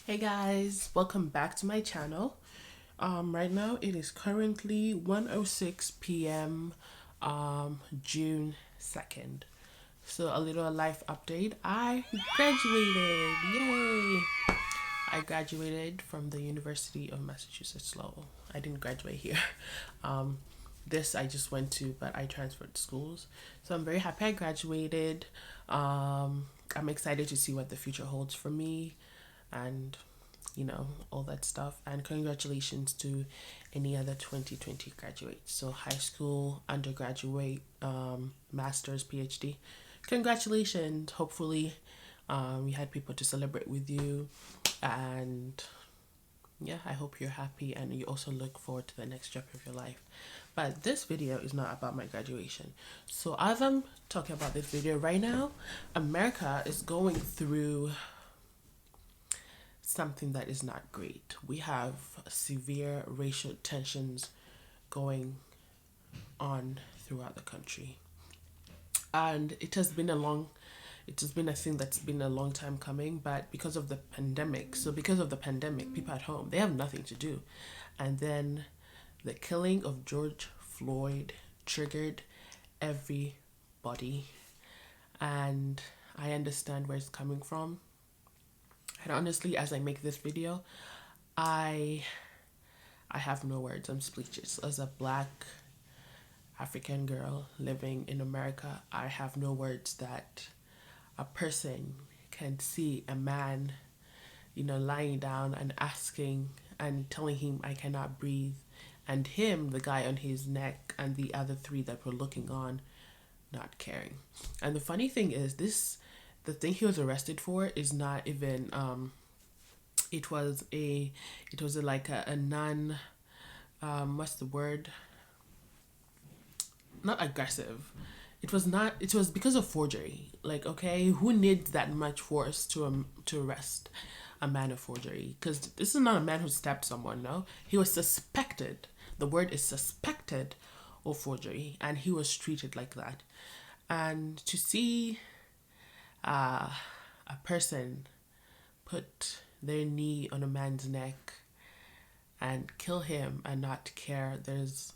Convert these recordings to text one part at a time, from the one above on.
Hey guys, welcome back to my channel. Right now it is currently 1:06 p.m. June 2nd. So a little life update. I graduated. Yay! I graduated from the University of Massachusetts Lowell. I didn't graduate here. Um, this I just went to, but I transferred schools. So I'm very happy I graduated. I'm excited to see what the future holds for me and all that stuff. And congratulations to any other 2020 graduates. So high school, undergraduate, master's, PhD. Congratulations. Hopefully, you had people to celebrate with you. And yeah, I hope you're happy and you also look forward to the next chapter of your life. But this video is not about my graduation. So as I'm talking about this video right now, America is going through something that is not great. We have severe racial tensions going on throughout the country. And it has been a thing that's been a long time coming, but because of the pandemic, people at home, they have nothing to do. And then the killing of George Floyd triggered everybody. And I understand where it's coming from. And honestly, as I make this video, I I have no words. I'm speechless. As a black African girl living in America, I have no words that a person can see a man, lying down and asking and telling him I cannot breathe, and him, the guy on his neck, and the other three that were looking on, not caring. And the funny thing is, the thing he was arrested for is not even it was like a non what's the word, not aggressive. It was because of forgery. Like, okay, who needs that much force to arrest a man of forgery? Because this is not a man who stabbed someone. No, he was suspected. The word is suspected of forgery, and he was treated like that. And to see a person put their knee on a man's neck and kill him and not care, there's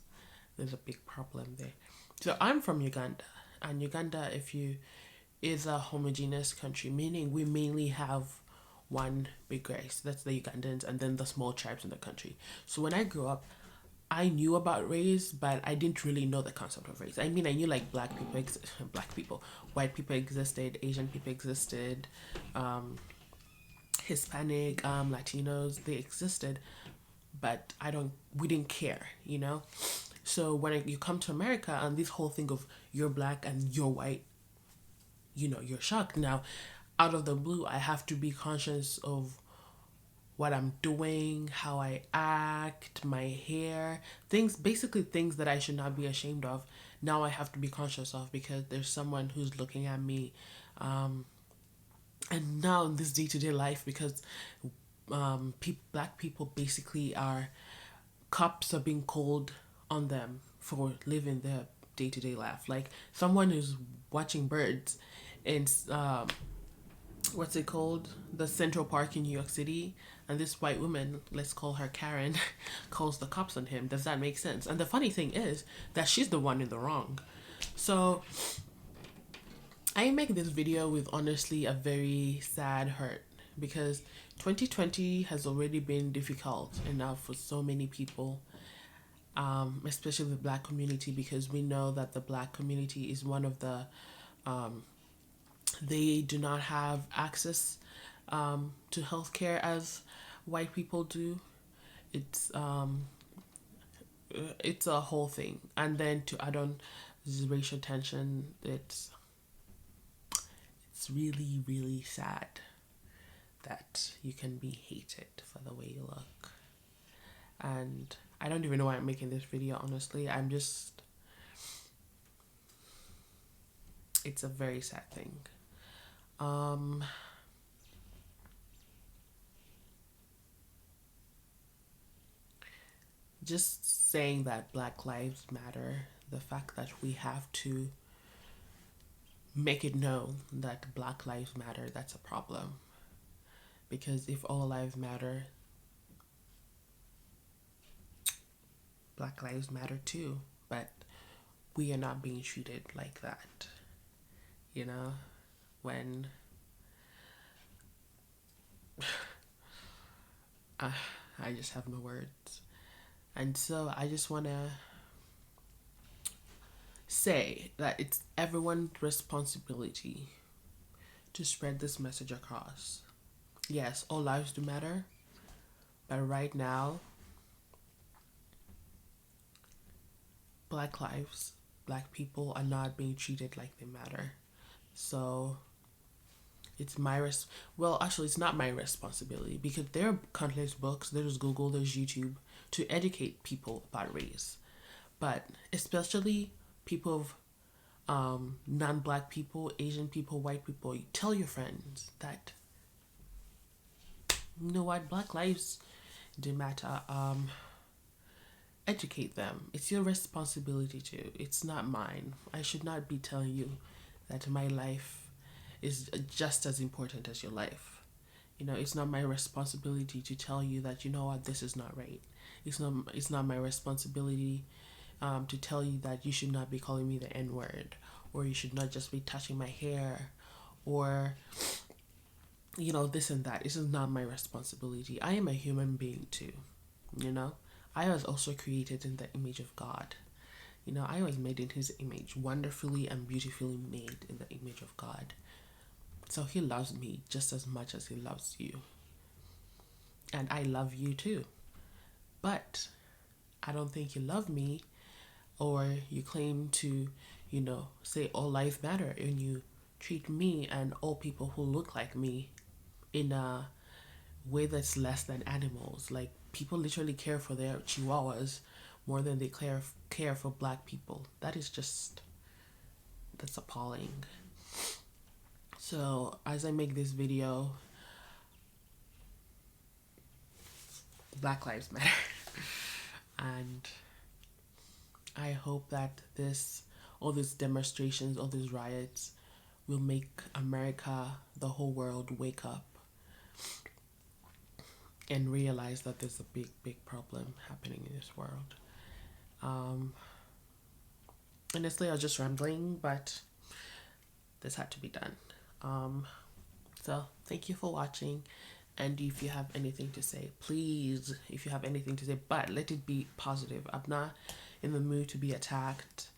a big problem there. So I'm from Uganda, and Uganda, if you is a homogeneous country, meaning we mainly have one big race. That's the Ugandans, and then the small tribes in the country. So when I grew up, I knew about race, but I didn't really know the concept of race. I mean, I knew like black people, white people existed, Asian people existed, Hispanic, Latinos, they existed, but we didn't care. So when you come to America and this whole thing of you're black and you're white, you're shocked. Now, out of the blue, I have to be conscious of what I'm doing, how I act, my hair, basically things that I should not be ashamed of. Now I have to be conscious of because there's someone who's looking at me. And now in this day-to-day life, because black people basically cops are being called on them for living their day-to-day life. Like someone who's watching birds in what's it called, the Central Park in New York City, and this white woman, let's call her Karen, calls the cops on him. Does that make sense? And the funny thing is that she's the one in the wrong. So I make this video with honestly a very sad hurt, because 2020 has already been difficult enough for so many people, especially the black community, because we know that the black community is one of the they do not have access to healthcare as white people do. It's it's a whole thing, and then to add on this racial tension, it's really really sad that you can be hated for the way you look. And I don't even know why I'm making this video, honestly. It's a very sad thing. Just saying that Black Lives Matter, the fact that we have to make it known that Black Lives Matter, that's a problem. Because if all lives matter, Black lives matter too. But we are not being treated like that. You know, when uh, I just have no words. And so I just want to say that it's everyone's responsibility to spread this message across. Yes, all lives do matter, but right now, Black lives, Black people are not being treated like they matter. So it's actually it's not my responsibility, because there are countless books, there's Google, there's YouTube to educate people about race. But especially people of non-Black people, Asian people, white people, you tell your friends that, you know what, Black lives do matter. Educate them. It's your responsibility to. It's not mine. I should not be telling you that my life is just as important as your life. You know, it's not my responsibility to tell you that, you know what, this is not right. It's not my responsibility to tell you that you should not be calling me the N-word, or you should not just be touching my hair, or, you know, this and that. This is not my responsibility. I am a human being too, you know. I was also created in the image of God. You know, I was made in his image, wonderfully and beautifully made in the image of God. So he loves me just as much as he loves you. And I love you too. But I don't think you love me, or you claim to, you know, say all lives matter, and you treat me and all people who look like me in a way that's less than animals. Like, people literally care for their chihuahuas more than they care for Black people. That's appalling. So as I make this video, Black lives matter. And I hope that all these demonstrations, all these riots will make America, the whole world, wake up and realize that there's a big problem happening in this world. Honestly, I was just rambling, but this had to be done. So thank you for watching. And if you have anything to say, please, if you have anything to say, but let it be positive. I'm not in the mood to be attacked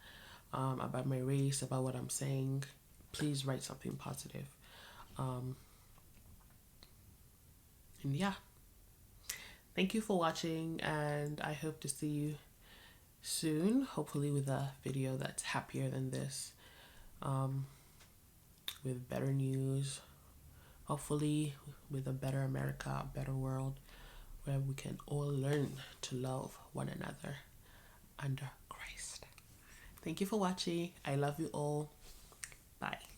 about my race, about what I'm saying. Please write something positive. And yeah, thank you for watching, and I hope to see you soon, hopefully with a video that's happier than this, with better news, hopefully with a better America, a better world, where we can all learn to love one another under Christ. Thank you for watching. I love you all. Bye.